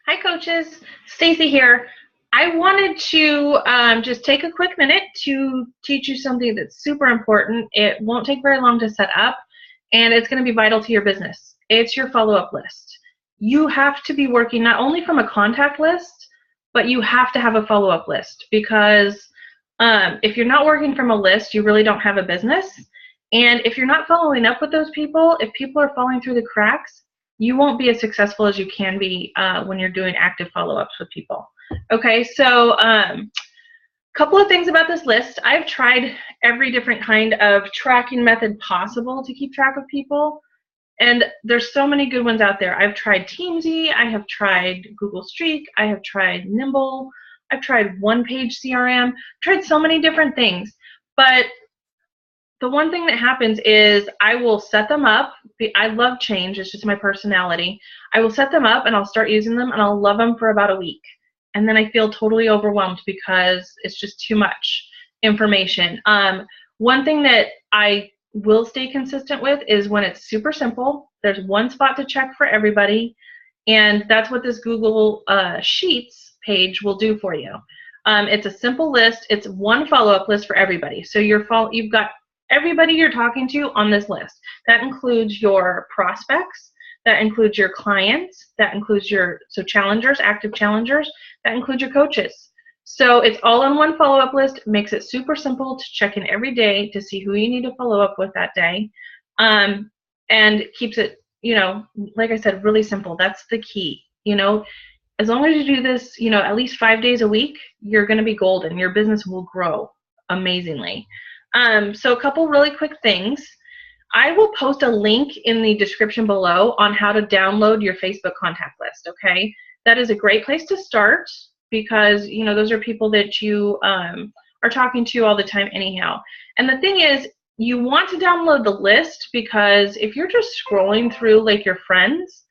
Hi, coaches. Stacy here. I wanted to just take a quick minute to teach you something that's super important. It won't take very long to set up, and it's going to be vital to your business. It's your follow-up list. You have to be working not only from a contact list, but you have to have a follow-up list because if you're not working from a list, you really don't have a business. And if you're not following up with those people, if people are falling through the cracks, you won't be as successful as you can be when you're doing active follow-ups with people. Okay, so couple of things about this list. I've tried every different kind of tracking method possible to keep track of people, and there's so many good ones out there. I've tried Teamsy, I have tried Google Streak, I have tried Nimble, I've tried one-page CRM, tried so many different things, but the one thing that happens is I will set them up. I love change. It's just my personality. I will set them up and I'll start using them and I'll love them for about a week. And then I feel totally overwhelmed because it's just too much information. One thing that I will stay consistent with is when it's super simple. There's one spot to check for everybody. And that's what this Google Sheets page will do for you. It's a simple list. It's one follow-up list for everybody. So you've got everybody you're talking to on this list. That includes your prospects, that includes your clients, that includes your challengers, active challengers, that includes your coaches. So it's all on one follow-up list, makes it super simple to check in every day to see who you need to follow up with that day, and keeps it, like I said, really simple. That's the key. As long as you do this, at least 5 days a week, you're going to be golden. Your business will grow amazingly. So a couple really quick things. I will post a link in the description below on how to download your Facebook contact list, okay? That is a great place to start because, those are people that you are talking to all the time anyhow. And the thing is, you want to download the list because if you're just scrolling through like your friends,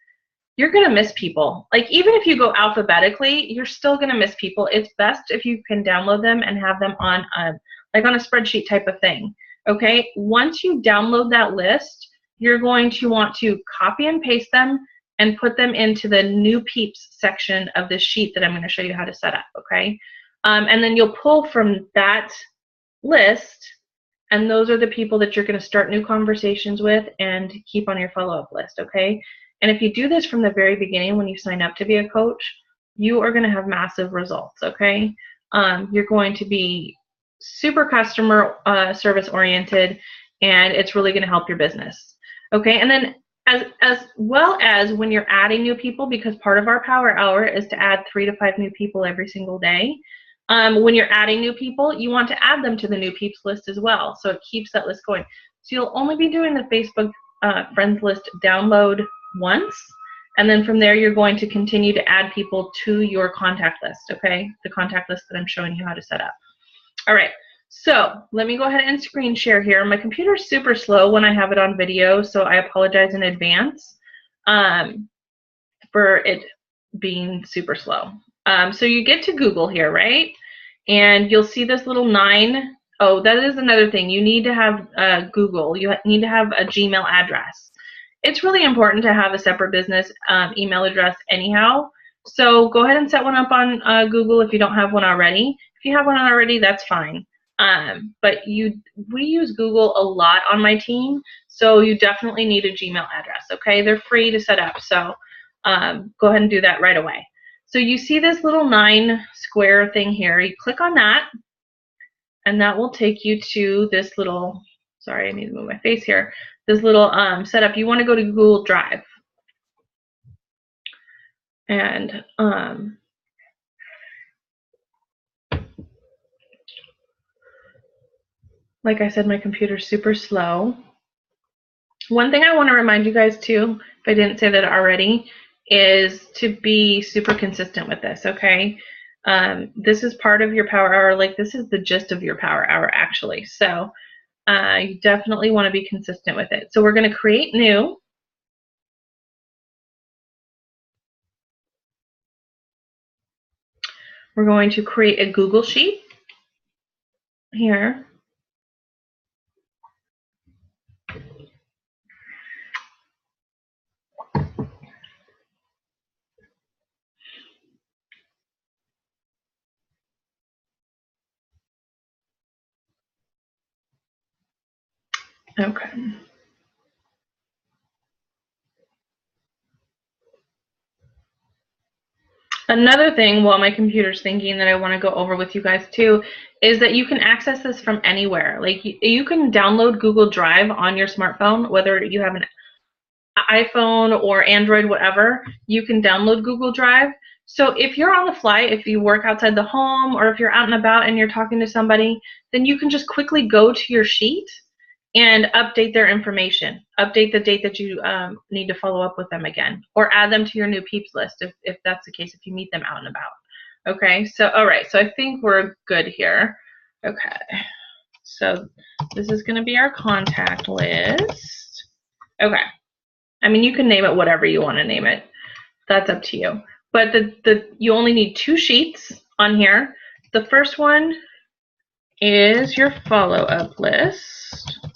you're going to miss people. Like even if you go alphabetically, you're still going to miss people. It's best if you can download them and have them on like on a spreadsheet type of thing. Okay, once you download that list, you're going to want to copy and paste them and put them into the new peeps section of this sheet that I'm going to show you how to set up. Okay, and then you'll pull from that list, and those are the people that you're going to start new conversations with and keep on your follow-up list. Okay, and if you do this from the very beginning when you sign up to be a coach, you are going to have massive results. Okay, you're going to be super customer service oriented, and it's really going to help your business. Okay, and then as well as when you're adding new people, because part of our power hour is to add 3 to 5 new people every single day. When you're adding new people, you want to add them to the new peeps list as well, so it keeps that list going. So you'll only be doing the Facebook friends list download once, and then from there you're going to continue to add people to your contact list. Okay, the contact list that I'm showing you how to set up. All right, so let me go ahead and screen share here. My computer's super slow when I have it on video, so I apologize in advance for it being super slow. So you get to Google here, right? And you'll see this little 9. Oh, that is another thing. You need to have Google. You need to have a Gmail address. It's really important to have a separate business email address anyhow. So go ahead and set one up on Google if you don't have one already. If you have one already, that's fine. But we use Google a lot on my team, so you definitely need a Gmail address. Okay, they're free to set up, so go ahead and do that right away. So you see this little 9 square thing here. You click on that, and that will take you to this little. Sorry, I need to move my face here. This little setup. You want to go to Google Drive, and like I said, my computer's super slow. One thing I want to remind you guys too, if I didn't say that already, is to be super consistent with this, okay? This is part of your power hour. Like this is the gist of your power hour actually. So you definitely want to be consistent with it. So we're going to create new. We're going to create a Google Sheet here. Okay. Another thing while my computer's thinking that I want to go over with you guys too is that you can access this from anywhere. Like you can download Google Drive on your smartphone, whether you have an iPhone or Android, whatever, you can download Google Drive. So if you're on the fly, if you work outside the home, or if you're out and about and you're talking to somebody, then you can just quickly go to your sheet and update their information. Update the date that you need to follow up with them again, or add them to your new peeps list if that's the case, if you meet them out and about. Okay, so all right, so I think we're good here. Okay, so this is going to be our contact list. Okay. I mean, you can name it whatever you want to name it. That's up to you. But you only need 2 sheets on here. The first one is your follow-up list.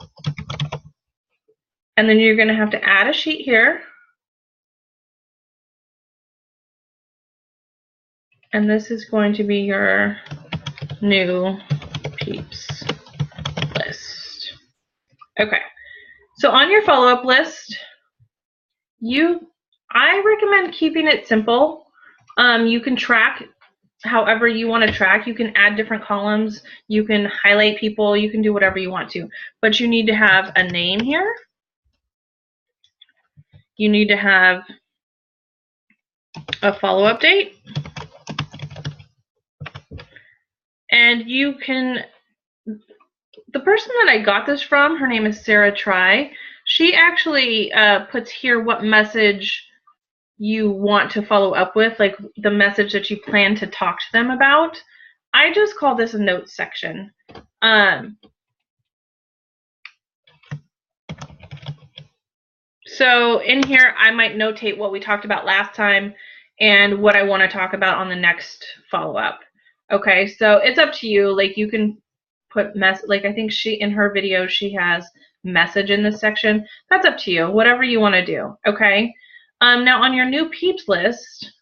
And then you're going to have to add a sheet here. And this is going to be your new peeps list. Okay. So on your follow-up list, I recommend keeping it simple. You can track however you want to track. You can add different columns. You can highlight people. You can do whatever you want to. But you need to have a name here. You need to have a follow-up date. And you can, the person that I got this from, her name is Sarah Try. She actually puts here what message you want to follow up with, like the message that you plan to talk to them about. I just call this a notes section. So in here, I might notate what we talked about last time and what I want to talk about on the next follow-up. Okay, so it's up to you. Like you can put like I think in her video, she has message in this section. That's up to you, whatever you want to do. Okay. Now on your new peeps list,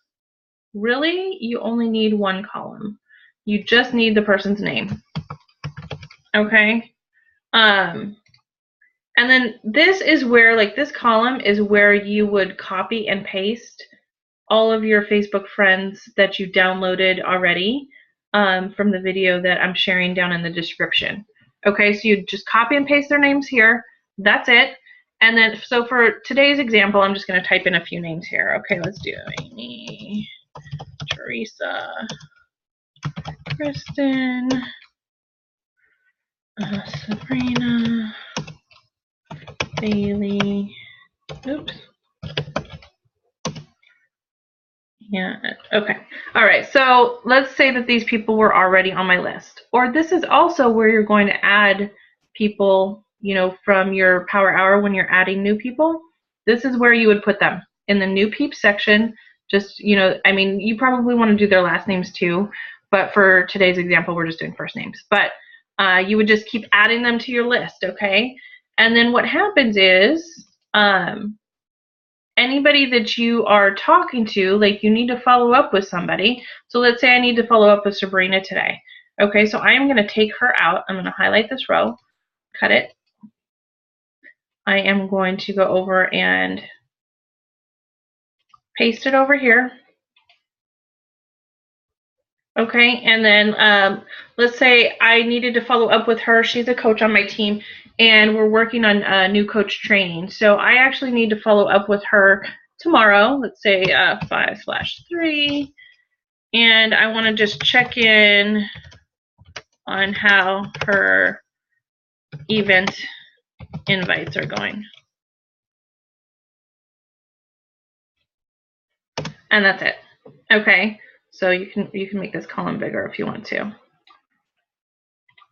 really, you only need 1 column. You just need the person's name. Okay. And then this is where, like this column is where you would copy and paste all of your Facebook friends that you downloaded already from the video that I'm sharing down in the description. Okay, so you just copy and paste their names here. That's it. And then, so for today's example, I'm just going to type in a few names here. Okay, let's do Amy, Teresa, Kristen, Sabrina, Bailey, oops. Yeah, okay. All right, so let's say that these people were already on my list. Or this is also where you're going to add people, you know, from your Power Hour when you're adding new people. This is where you would put them in the new peeps section. Just, you know, I mean, you probably want to do their last names too, but for today's example, we're just doing first names. But you would just keep adding them to your list, okay? And then what happens is, anybody that you are talking to, like you need to follow up with somebody. So let's say I need to follow up with Sabrina today. Okay, so I am going to take her out. I'm going to highlight this row, cut it. I am going to go over and paste it over here. Okay, and then let's say I needed to follow up with her. She's a coach on my team, and we're working on new coach training. So I actually need to follow up with her tomorrow. Let's say 5/3, and I want to just check in on how her event invites are going. And that's it. Okay. So you can make this column bigger if you want to.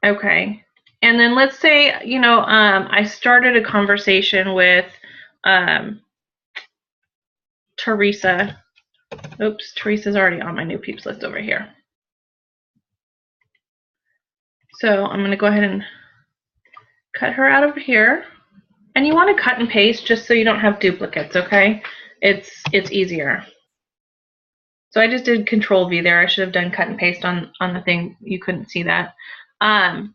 Okay. And then let's say, you know, I started a conversation with Teresa. Oops, Teresa's already on my new peeps list over here. So I'm going to go ahead and cut her out over here. And you want to cut and paste just so you don't have duplicates, okay? It's easier. So I just did Control V there. I should have done cut and paste on the thing. You couldn't see that. And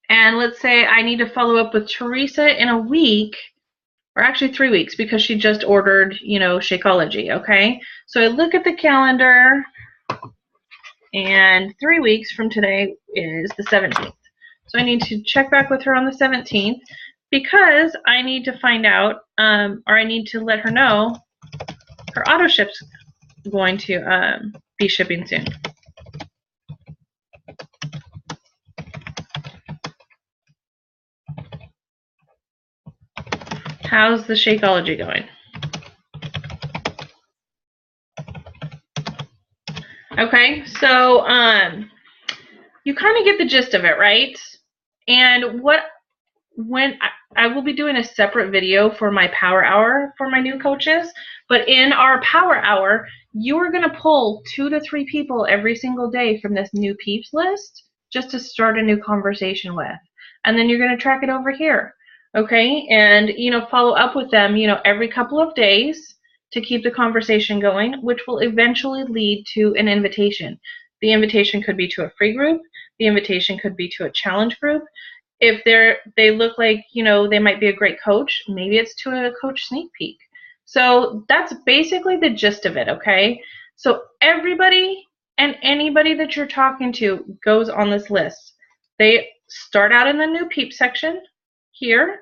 And let's say I need to follow up with Teresa in a week, or actually 3 weeks, because she just ordered, you know, Shakeology, okay? So I look at the calendar, and 3 weeks from today is the 17th. So I need to check back with her on the 17th, because I need to find out, or I need to let her know her auto ship's going to be shipping soon. How's the Shakeology going? Okay, so you kind of get the gist of it, right? And when I will be doing a separate video for my power hour for my new coaches, but in our power hour, you are going to pull 2 to 3 people every single day from this new peeps list just to start a new conversation with. And then you're going to track it over here. Okay, and you know, follow up with them, you know, every couple of days to keep the conversation going, which will eventually lead to an invitation. The invitation could be to a free group, the invitation could be to a challenge group. If they look like, you know, they might be a great coach, maybe it's to a coach sneak peek. So that's basically the gist of it, okay? So everybody and anybody that you're talking to goes on this list. They start out in the new peep section here,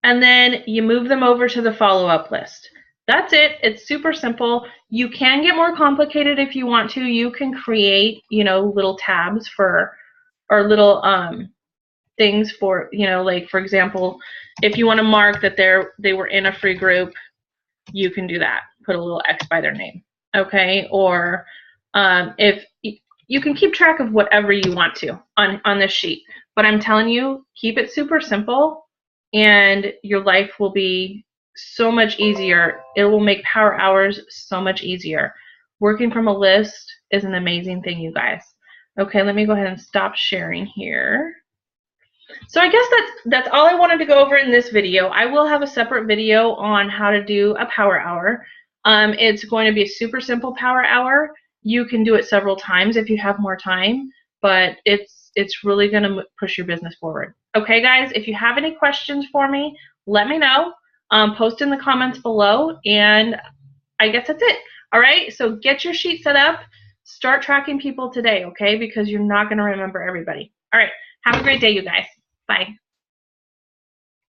and then you move them over to the follow-up list. That's it. It's super simple. You can get more complicated if you want to. You can create, you know, little tabs for, or little things for, you know, like for example, if you want to mark that they were in a free group, you can do that. Put a little X by their name, okay? Or if you can keep track of whatever you want to on this sheet. But I'm telling you, keep it super simple, and your life will be so much easier. It will make power hours so much easier. Working from a list is an amazing thing, you guys. Okay, let me go ahead and stop sharing here. So I guess that's all I wanted to go over in this video. I will have a separate video on how to do a power hour. It's going to be a super simple power hour. You can do it several times if you have more time, but it's really going to push your business forward. Okay, guys, if you have any questions for me, let me know. Post in the comments below, and I guess that's it. All right, so get your sheet set up. Start tracking people today, okay, because you're not going to remember everybody. All right, have a great day, you guys. Bye.